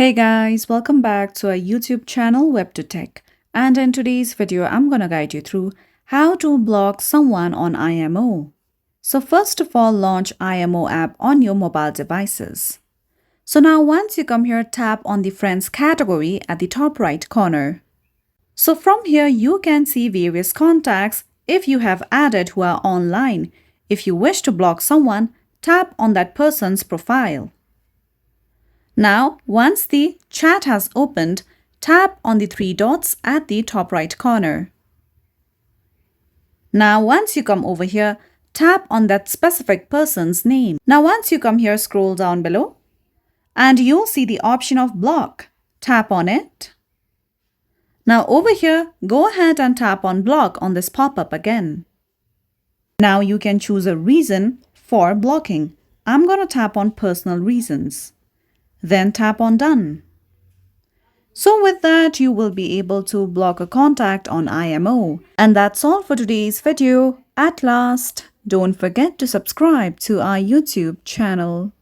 Hey guys, welcome back to our YouTube channel WebToTech. And in today's video, I'm going to guide you through how to block someone on IMO. So first of all, launch IMO app on your mobile devices. So now once you come here, tap on the Friends category at the top right corner. So from here, you can see various contacts if you have added who are online. If you wish to block someone, tap on that person's profile. Now, once the chat has opened, tap on the three dots at the top right corner. Now, once you come over here, tap on that specific person's name. Now, once you come here, scroll down below and you'll see the option of block. Tap on it. Now, over here, go ahead and tap on block on this pop-up again. Now, you can choose a reason for blocking. I'm going to tap on personal reasons. Then tap on Done. So with that, you will be able to block a contact on IMO. And that's all for today's video. At last, don't forget to subscribe to our YouTube channel.